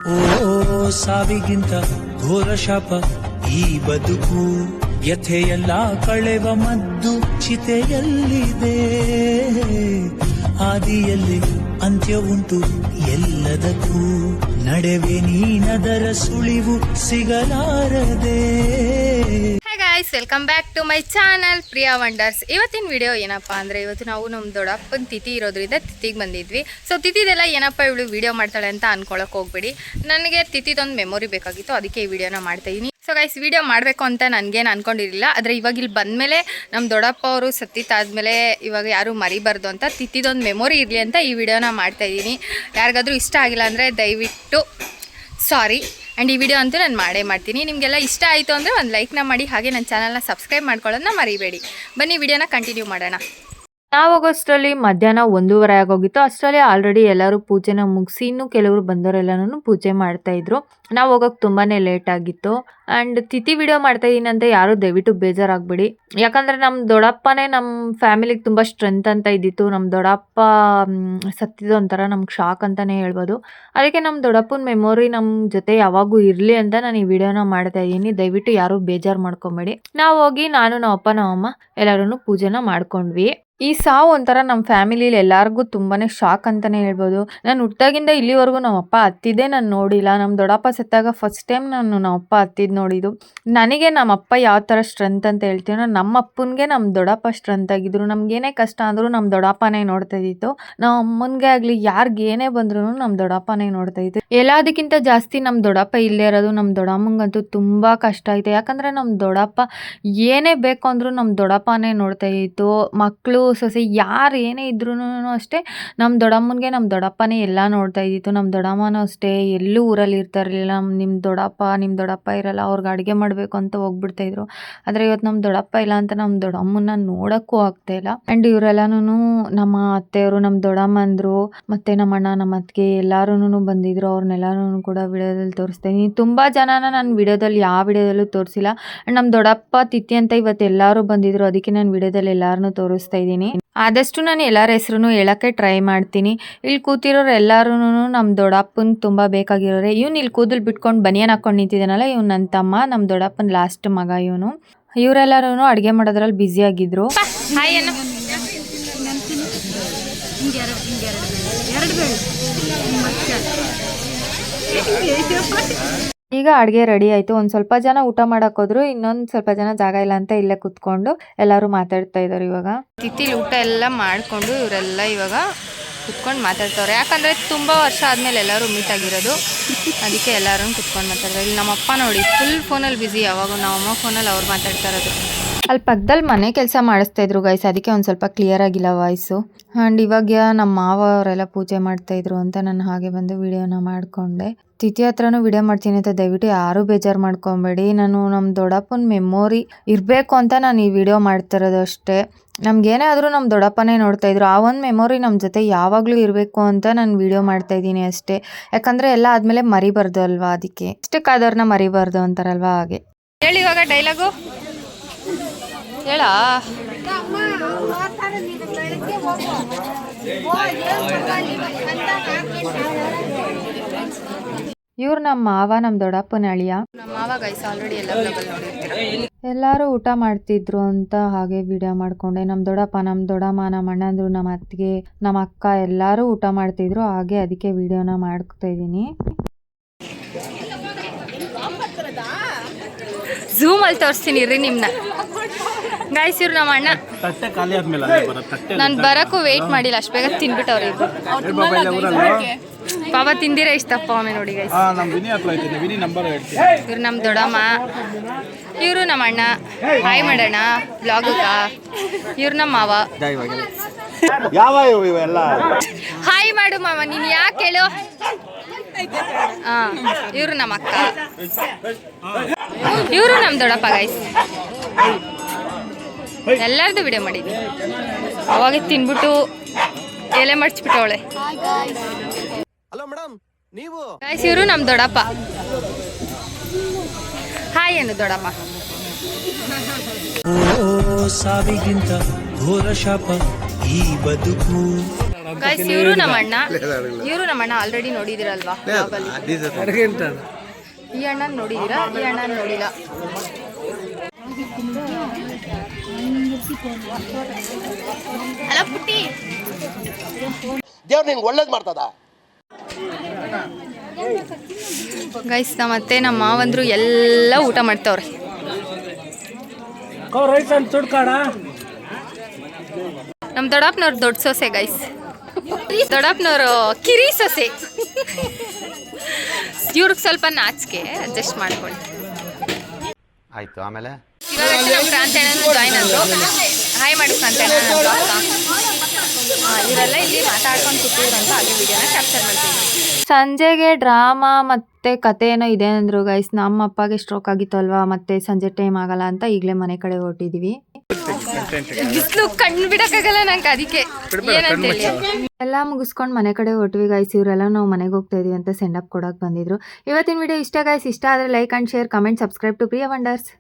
ಓ ಸಾವಿಗಿಂತ ಘೋರ ಶಾಪ ಈ ಬದುಕು, ವ್ಯಥೆಯೆಲ್ಲ ಕಳೆವ ಮದ್ದು ಚಿತೆಯಲ್ಲಿದೆ. ಆದಿಯಲ್ಲಿ ಅಂತ್ಯ ಉಂಟು ಎಲ್ಲದಕ್ಕೂ, ನಡೆವೆ ನೀನದರ ಸುಳಿವು ಸಿಗಲಾರದೆ. Guys, welcome back to my channel Priya wonders. ಇವತ್ತಿನ ವಿಡಿಯೋ ಏನಪ್ಪ ಅಂದರೆ, ಇವತ್ತು ನಾವು ನಮ್ಮ ದೊಡ್ಡಪ್ಪನ ತಿಥಿ ಇರೋದ್ರಿಂದ ತಿಥಿಗೆ ಬಂದಿದ್ವಿ. ಸೊ ತಿಥಿದೆಲ್ಲ ಏನಪ್ಪ ಇವಳು ವಿಡಿಯೋ ಮಾಡ್ತಾಳೆ ಅಂತ ಅನ್ಕೊಳಕ್ಕೆ ಹೋಗ್ಬೇಡಿ. ನನಗೆ ತಿಥಿದೊಂದು ಮೆಮೊರಿ ಬೇಕಾಗಿತ್ತು, ಅದಕ್ಕೆ ಈ ವಿಡಿಯೋನ ಮಾಡ್ತಾಯಿದ್ದೀನಿ. ಸೊ ಗೈಸ್, ವಿಡಿಯೋ ಮಾಡಬೇಕು ಅಂತ ನನಗೇನು ಅನ್ಕೊಂಡಿರಲಿಲ್ಲ. ಆದರೆ ಇವಾಗ ಇಲ್ಲಿ ಬಂದಮೇಲೆ ನಮ್ಮ ದೊಡ್ಡಪ್ಪ ಅವರು ಸತ್ತಿತ್ತಾದ್ಮೇಲೆ ಇವಾಗ ಯಾರು ಮರಿಬಾರ್ದು ಅಂತ ತಿಥಿದೊಂದು ಮೆಮೊರಿ ಇರಲಿ ಅಂತ ಈ ವಿಡಿಯೋನ ಮಾಡ್ತಾಯಿದ್ದೀನಿ. ಯಾರಿಗಾದ್ರೂ ಇಷ್ಟ ಆಗಿಲ್ಲ ಅಂದರೆ ದಯವಿಟ್ಟು ಸಾರಿ. ಆ್ಯಂಡ್ ಈ ವಿಡಿಯೋ ಅಂತೂ ನಾನು ಮಾಡೇ ಮಾಡ್ತೀನಿ. ನಿಮಗೆಲ್ಲ ಇಷ್ಟ ಆಯಿತು ಅಂದರೆ ಒಂದು ಲೈಕ್ನ ಮಾಡಿ, ಹಾಗೆ ನನ್ನ ಚಾನಲ್ನ ಸಬ್ಸ್ಕ್ರೈಬ್ ಮಾಡ್ಕೊಳ್ಳೋದನ್ನ ಮರಿಬೇಡಿ. ಬನ್ನಿ ವಿಡಿಯೋನ ಕಂಟಿನ್ಯೂ ಮಾಡೋಣ. ನಾವು ಹೋಗೋಷ್ಟರಲ್ಲಿ ಮಧ್ಯಾಹ್ನ 1:30 ಆಗೋಗಿತ್ತು. ಅಷ್ಟರಲ್ಲಿ ಆಲ್ರೆಡಿ ಎಲ್ಲರೂ ಪೂಜೆನ ಮುಗಿಸಿ ಇನ್ನೂ ಕೆಲವರು ಬಂದವರೆಲ್ಲನೂ ಪೂಜೆ ಮಾಡ್ತಾಯಿದ್ರು. ನಾವು ಹೋಗೋಕೆ ತುಂಬಾ ಲೇಟ್ ಆಗಿತ್ತು. ಆ್ಯಂಡ್ ತಿಥಿ ವಿಡಿಯೋ ಮಾಡ್ತಾಯಿದ್ದೀನಿ ಅಂತ ಯಾರೂ ದಯವಿಟ್ಟು ಬೇಜಾರಾಗಬೇಡಿ. ಯಾಕಂದರೆ ನಮ್ಮ ದೊಡ್ಡಪ್ಪನೇ ನಮ್ಮ ಫ್ಯಾಮಿಲಿಗೆ ತುಂಬ ಸ್ಟ್ರೆಂತ್ ಅಂತ ಇದ್ದಿತ್ತು. ನಮ್ಮ ದೊಡ್ಡಪ್ಪ ಸತ್ತಿದ್ದು ಒಂಥರ ನಮ್ಗೆ ಶಾಕ್ ಅಂತಲೇ ಹೇಳ್ಬೋದು. ಅದಕ್ಕೆ ನಮ್ಮ ದೊಡ್ಡಪ್ಪನ ಮೆಮೊರಿ ನಮ್ಮ ಜೊತೆ ಯಾವಾಗೂ ಇರಲಿ ಅಂತ ನಾನು ಈ ವಿಡಿಯೋನ ಮಾಡ್ತಾಯಿದ್ದೀನಿ. ದಯವಿಟ್ಟು ಯಾರೂ ಬೇಜಾರು ಮಾಡ್ಕೊಬೇಡಿ. ನಾವು ಹೋಗಿ ನಾನು ನಮ್ಮ ಅಪ್ಪ ನಮ್ಮಮ್ಮ ಎಲ್ಲರೂ ಪೂಜೆನ ಮಾಡ್ಕೊಂಡ್ವಿ. ಈ ಸಾವು ಒಂಥರ ನಮ್ಮ ಫ್ಯಾಮಿಲಿಲಿ ಎಲ್ಲರಿಗೂ ತುಂಬಾ ಶಾಕ್ ಅಂತಲೇ ಹೇಳ್ಬೋದು. ನಾನು ಹುಟ್ಟಾಗಿಂದ ಇಲ್ಲಿವರೆಗೂ ನಮ್ಮಪ್ಪ ಹತ್ತಿದ್ದೇ ನಾನು ನೋಡಿಲ್ಲ. ನಮ್ಮ ದೊಡ್ಡಪ್ಪ ಸತ್ತಾಗ ಫಸ್ಟ್ ಟೈಮ್ ನಾನು ನಮ್ಮಪ್ಪ ಹತ್ತಿದ್ದು ನೋಡಿದ್ದು. ನನಗೆ ನಮ್ಮಪ್ಪ ಯಾವ ಥರ ಸ್ಟ್ರೆಂತ್ ಅಂತ ಹೇಳ್ತೀನೋ, ನಮ್ಮ ಅಪ್ಪನಿಗೆ ನಮ್ಮ ದೊಡ್ಡಪ್ಪ ಸ್ಟ್ರೆಂತ್ ಆಗಿದ್ರು. ನಮಗೇನೇ ಕಷ್ಟ ಅಂದರೂ ನಮ್ಮ ದೊಡ್ಡಪ್ಪನೇ ನೋಡ್ತಾ ಇದ್ದಿತ್ತು. ನಮ್ಮ ಅಮ್ಮನಿಗೆ ಆಗಲಿ ಯಾರಿಗೆ ಏನೇ ಬಂದ್ರೂ ನಮ್ಮ ದೊಡ್ಡಪ್ಪನೇ ನೋಡ್ತಾ ಇತ್ತು. ಎಲ್ಲದಕ್ಕಿಂತ ಜಾಸ್ತಿ ನಮ್ಮ ದೊಡ್ಡಪ್ಪ ಇಲ್ಲೇ ಇರೋದು ನಮ್ಮ ದೊಡ್ಡಮ್ಮಂಗಂತೂ ತುಂಬ ಕಷ್ಟ ಆಯಿತು. ಯಾಕಂದರೆ ನಮ್ಮ ದೊಡ್ಡಪ್ಪ ಏನೇ ಬೇಕು ಅಂದರೂ ನಮ್ಮ ದೊಡ್ಡಪ್ಪನೇ ನೋಡ್ತಾ ಇತ್ತು. ಮಕ್ಕಳು ಸೊಸೆ ಯಾರು ಏನೇ ಇದ್ರೂ ಅಷ್ಟೇ ನಮ್ಮ ದೊಡ್ಡಮ್ಮನಿಗೆ ನಮ್ಮ ದೊಡ್ಡಪ್ಪನೇ ಎಲ್ಲ ನೋಡ್ತಾ ಇದ್ದಿತ್ತು. ನಮ್ಮ ದೊಡ್ಡಮ್ಮನೂ ಅಷ್ಟೇ ಎಲ್ಲೂ ಊರಲ್ಲಿ ಇರ್ತಾಯಿರಲಿಲ್ಲ. ನಿಮ್ಮ ದೊಡ್ಡಪ್ಪ ಇರಲ್ಲ, ಅವ್ರಿಗೆ ಅಡುಗೆ ಮಾಡಬೇಕು ಅಂತ ಹೋಗ್ಬಿಡ್ತಾಯಿದ್ರು. ಆದರೆ ಇವತ್ತು ನಮ್ಮ ದೊಡ್ಡಪ್ಪ ಇಲ್ಲ ಅಂತ ನಮ್ಮ ದೊಡ್ಡಮ್ಮನ ನೋಡೋಕ್ಕೂ ಆಗ್ತಾಯಿಲ್ಲ. ಆ್ಯಂಡ್ ಇವರೆಲ್ಲನೂ ನಮ್ಮ ಅತ್ತೆಯವರು, ನಮ್ಮ ದೊಡ್ಡಮ್ಮಂದರು ಮತ್ತು ನಮ್ಮ ಅಣ್ಣ, ನಮ್ಮ ಅತ್ತಿಗೆ ಎಲ್ಲರೂ ಬಂದಿದ್ರು. ಅವ್ರನ್ನೆಲ್ಲರೂ ಕೂಡ ವಿಡಿಯೋದಲ್ಲಿ ತೋರಿಸ್ತಾ ಇದ್ದೀನಿ. ತುಂಬ ಜನನ ನಾನು ವಿಡಿಯೋದಲ್ಲಿ ಯಾವ ವಿಡಿಯೋದಲ್ಲೂ ತೋರಿಸಿಲ್ಲ. ಆ್ಯಂಡ್ ನಮ್ಮ ದೊಡ್ಡಪ್ಪ ತಿಥಿ ಅಂತ ಇವತ್ತು ಎಲ್ಲರೂ ಬಂದಿದ್ರು. ಅದಕ್ಕೆ ನಾನು ವಿಡಿಯೋದಲ್ಲಿ ಎಲ್ಲರನ್ನೂ ತೋರಿಸ್ತಾ ಇದ್ದೀನಿ. ಆದಷ್ಟು ನಾನು ಎಲ್ಲರ ಹೆಸರು ಹೇಳೋಕ್ಕೆ ಟ್ರೈ ಮಾಡ್ತೀನಿ. ಇಲ್ಲಿ ಕೂತಿರೋರು ಎಲ್ಲರೂ ನಮ್ಮ ದೊಡ್ಡಪ್ಪನ ತುಂಬ ಬೇಕಾಗಿರೋರೆ. ಇವನು ಇಲ್ಲಿ ಕೂದಲು ಬಿಟ್ಕೊಂಡು ಬನಿಯನ್ ಹಾಕ್ಕೊಂಡು ನಿಂತಿದ್ದಾನಲ್ಲ, ಇವನು ನನ್ನ ತಮ್ಮ, ನಮ್ಮ ದೊಡ್ಡಪ್ಪನ ಲಾಸ್ಟ್ ಮಗ ಇವನು. ಇವರೆಲ್ಲರೂ ಅಡುಗೆ ಮಾಡೋದ್ರಲ್ಲಿ ಬ್ಯುಸಿಯಾಗಿದ್ದರು. ಈಗ ಅಡುಗೆ ರೆಡಿ ಆಯಿತು. ಒಂದು ಸ್ವಲ್ಪ ಜನ ಊಟ ಮಾಡೋಕ್ಕೋದ್ರು, ಇನ್ನೊಂದು ಸ್ವಲ್ಪ ಜನ ಜಾಗ ಇಲ್ಲ ಅಂತ ಇಲ್ಲೇ ಕುತ್ಕೊಂಡು ಎಲ್ಲರೂ ಮಾತಾಡ್ತಾ ಇದ್ದಾರೆ. ಇವಾಗ ತಿಥಿಲಿ ಊಟ ಎಲ್ಲ ಮಾಡಿಕೊಂಡು ಇವರೆಲ್ಲ ಇವಾಗ ಕುತ್ಕೊಂಡು ಮಾತಾಡ್ತವ್ರೆ. ಯಾಕಂದರೆ ತುಂಬ ವರ್ಷ ಆದಮೇಲೆ ಎಲ್ಲರೂ ಮೀಟ್ ಆಗಿರೋದು, ಅದಕ್ಕೆ ಎಲ್ಲರೂ ಕುತ್ಕೊಂಡು ಮಾತಾಡ್ತಾರೆ. ಇಲ್ಲಿ ನಮ್ಮಪ್ಪ ನೋಡಿ ಫುಲ್ ಫೋನಲ್ಲಿ ಬ್ಯುಸಿ. ಯಾವಾಗ ನಮ್ಮಮ್ಮ ಫೋನಲ್ಲಿ ಅವ್ರು ಮಾತಾಡ್ತಾ ಇರೋದು. ಅಲ್ಲಿ ಪಕ್ಕದಲ್ಲಿ ಮನೆ ಕೆಲಸ ಮಾಡಿಸ್ತಾಯಿದ್ರು ಗೈಸ್, ಅದಕ್ಕೆ ಒಂದು ಸ್ವಲ್ಪ ಕ್ಲಿಯರ್ ಆಗಿಲ್ಲ ವಾಯ್ಸು. ಆ್ಯಂಡ್ ಇವಾಗ ನಮ್ಮ ಮಾವ ಅವರೆಲ್ಲ ಪೂಜೆ ಮಾಡ್ತಾಯಿದ್ರು ಅಂತ ನಾನು ಹಾಗೆ ಬಂದು ವಿಡಿಯೋನ ಮಾಡಿಕೊಂಡೆ. ತಿಥಿ ಹತ್ರನೂ ವಿಡಿಯೋ ಮಾಡ್ತೀನಿ ಅಂತ ದಯವಿಟ್ಟು ಯಾರೂ ಬೇಜಾರು ಮಾಡ್ಕೊಬೇಡಿ. ನಾನು ನಮ್ಮ ದೊಡ್ಡಪ್ಪನ ಮೆಮೊರಿ ಇರಬೇಕು ಅಂತ ನಾನು ಈ ವಿಡಿಯೋ ಮಾಡ್ತಿರೋದು ಅಷ್ಟೇ. ನಮಗೇನೇ ಆದರೂ ನಮ್ಮ ದೊಡ್ಡಪ್ಪನೇ ನೋಡ್ತಾಯಿದ್ರು. ಆ ಒಂದು ಮೆಮೊರಿ ನಮ್ಮ ಜೊತೆ ಯಾವಾಗಲೂ ಇರಬೇಕು ಅಂತ ನಾನು ವಿಡಿಯೋ ಮಾಡ್ತಾಯಿದ್ದೀನಿ ಅಷ್ಟೇ. ಯಾಕಂದರೆ ಎಲ್ಲ ಆದಮೇಲೆ ಮರಿಬಾರ್ದು ಅಲ್ವಾ, ಅದಕ್ಕೆ ಇಷ್ಟಕ್ಕಾದವ್ರನ್ನ ಮರಿಬಾರ್ದು ಅಂತಾರಲ್ವಾ, ಹಾಗೆ. ಹೇಳಿ ಇವಾಗ ಡೈಲಾಗು ಹೇಳ. ಇವ್ರು ನಮ್ಮ ಮಾವ, ನಮ್ಮ ದೊಡ್ಡಪ್ಪನ ಅಳಿಯ. ನಮ್ಮ ಮಾವ ಗೈಸ್ ಆಲ್ರೆಡಿ ಎಲ್ಲರೂ ಊಟ ಮಾಡ್ತಿದ್ರು ಅಂತ ಹಾಗೆ ವಿಡಿಯೋ ಮಾಡ್ಕೊಂಡೆ. ನಮ್ಮ ದೊಡ್ಡಪ್ಪ, ನಮ್ಮ ದೊಡ್ಡಮ್ಮ, ನಮ್ಮ ಅಣ್ಣಂದ್ರು, ನಮ್ಮ ಅತ್ತಿಗೆ, ನಮ್ಮ ಅಕ್ಕ ಎಲ್ಲರೂ ಊಟ ಮಾಡ್ತಿದ್ರು. ಹಾಗೆ ಅದಕ್ಕೆ ವಿಡಿಯೋನ ಮಾಡ್ತಾ ಇದ್ದೀನಿ. ಝೂಮಲ್ಲಿ ತೋರಿಸ್ತೀನಿ ಇರ್ರಿ ನಿಮ್ಮನ್ನ ಗೈಸ್. ಇವ್ರು ನಮ್ಮ ಅಣ್ಣ. ನಾನು ಬರೋಕ್ಕೂ ವೆಯ್ಟ್ ಮಾಡಿಲ್ಲ, ಅಷ್ಟು ಬೇಗ ತಿನ್ಬಿಟ್ಟವ್ರಿ ಇಬ್ರು. ಪಾಪ ತಿಂದಿರ ಇಷ್ಟಪ್ಪ ಒಮ್ಮೆ ನೋಡಿ ಗೈಸ್. ಇವ್ರು ನಮ್ಮ ದೊಡ್ಡಮ್ಮ, ಇವರು ನಮ್ಮ ಅಣ್ಣ. ಹಾಯ್ ಮಾಡೋಣ ಬ್ಲಾಗುಗ. ಇವ್ರು ನಮ್ಮ ಮಾವ. ಹಾಯ್ ಮಾಡು ಮಾವ, ನೀನು ಯಾಕೆ ಹೇಳು. ಹಾಂ, ಇವರು ನಮ್ಮ ಅಕ್ಕ, ಇವರು ನಮ್ಮ ದೊಡ್ಡಪ್ಪ ಗೈಸ್. ಎಲ್ಲರದು ವಿಡಿಯೋ ಮಾಡಿದ್ವಿ. ಅವಾಗ ತಿನ್ಬಿಟ್ಟು ಎಲೆ ಮಡ್ಚಿಬಿಟ್ಟವಳೆ ಗೈಸ್. ಇವರು ನಮ್ಮ ದೊಡ್ಡಪ್ಪ. ಹಾಯ್ ಏನು ದೊಡ್ಡಪ್ಪ. ಓ ಸಾವಿಗಿಂತ ಘೋರ ಶಾಪ ಈ ಬದುಕು, ಗೈಸ್ ಇವರು ನಮ್ಮ ಅಣ್ಣ ಆಲ್ರೆಡಿ ನೋಡಿದಿರಲ್ವಾ ಈ ಅಣ್ಣನ ನೋಡಿದೀರಾ ಈ ಅಣ್ಣನ ನೋಡಿಲ್ಲ ಅಲ್ಲ ಪುಟ್ಟಿ ದೇವ್ರು ನಿಂಗೆ ಒಳ್ಳೇದು ಮಾಡ್ತದ. ಗೈಸ್ ಮತ್ತೆ ನಮ್ಮ ಮಾವಂದ್ರು ಎಲ್ಲ ಊಟ ಮಾಡ್ತವ್ರೆ. ನಮ್ಮ ದೊಡ್ಡಪ್ಪನವ್ರು ದೊಡ್ಡ ಸೊಸೆ ಗೈಸ್, ದೊಡ್ಡಪ್ಪನವ್ರು ಕಿರಿ ಸೊಸೆ. ಇವ್ರಿಗೆ ಸ್ವಲ್ಪ ನಾಚಿಕೆ, ಅಡ್ಜಸ್ಟ್ ಮಾಡ್ಕೊಳ್ಳಿ. ಆಯ್ತು, ಆಮೇಲೆ ಇವಾಗ ನಮ್ಮ ಕ್ರಾಂತಣ್ಣನು ಜಾಯ್ನ್ ಆದ್ರು. ಹಾಯ್ ಮಾಡು ಕ್ರಾಂತಣ್ಣ. ಇವರೆಲ್ಲ ಇಲ್ಲಿ ಮಾತಾಡ್ಕೊಂಡು ಕೂತಿದ್ರು ಅಂತ ಹಾಗೆ ವಿಡಿಯೋನ ಕ್ಯಾಪ್ಚರ್ ಮಾಡ್ತೀವಿ. ಸಂಜೆಗೆ ಡ್ರಾಮಾ ಮತ್ತೆ ಕತೆ ಏನೋ ಇದೆ ಅಂದ್ರು ಗೈಸ್. ನಮ್ಮ ಅಪ್ಪಗೆ ಸ್ಟ್ರೋಕ್ ಆಗಿತ್ತು ಅಲ್ವಾ, ಮತ್ತೆ ಸಂಜೆ ಟೈಮ್ ಆಗಲ್ಲ ಅಂತ ಈಗಲೇ ಮನೆ ಕಡೆ ಹೊರಟಿದೀವಿ. ಬಿಸಿಲು ಕಣ್ಣು ಬಿಡಕ್ಕಾಗಲ್ಲ ನಂಗೆ, ಅದಕ್ಕೆ ಏನಂತೇಳಿ ಎಲ್ಲ ಮುಗಿಸ್ಕೊಂಡು ಮನೆ ಕಡೆ ಹೊರಟ್ವಿ ಗೈಸ್. ಇವರೆಲ್ಲ ನಾವು ಮನೆಗೆ ಹೋಗ್ತಾ ಇದೀವಿ ಅಂತ ಸೆಂಡ್ ಅಪ್ ಕೊಡಕ್ಕೆ ಬಂದಿದ್ರು. ಇವತ್ತಿನ ವಿಡಿಯೋ ಇಷ್ಟ ಗೈಸ್. ಇಷ್ಟ ಆದರೆ like and share, comment, subscribe to Priya wonders.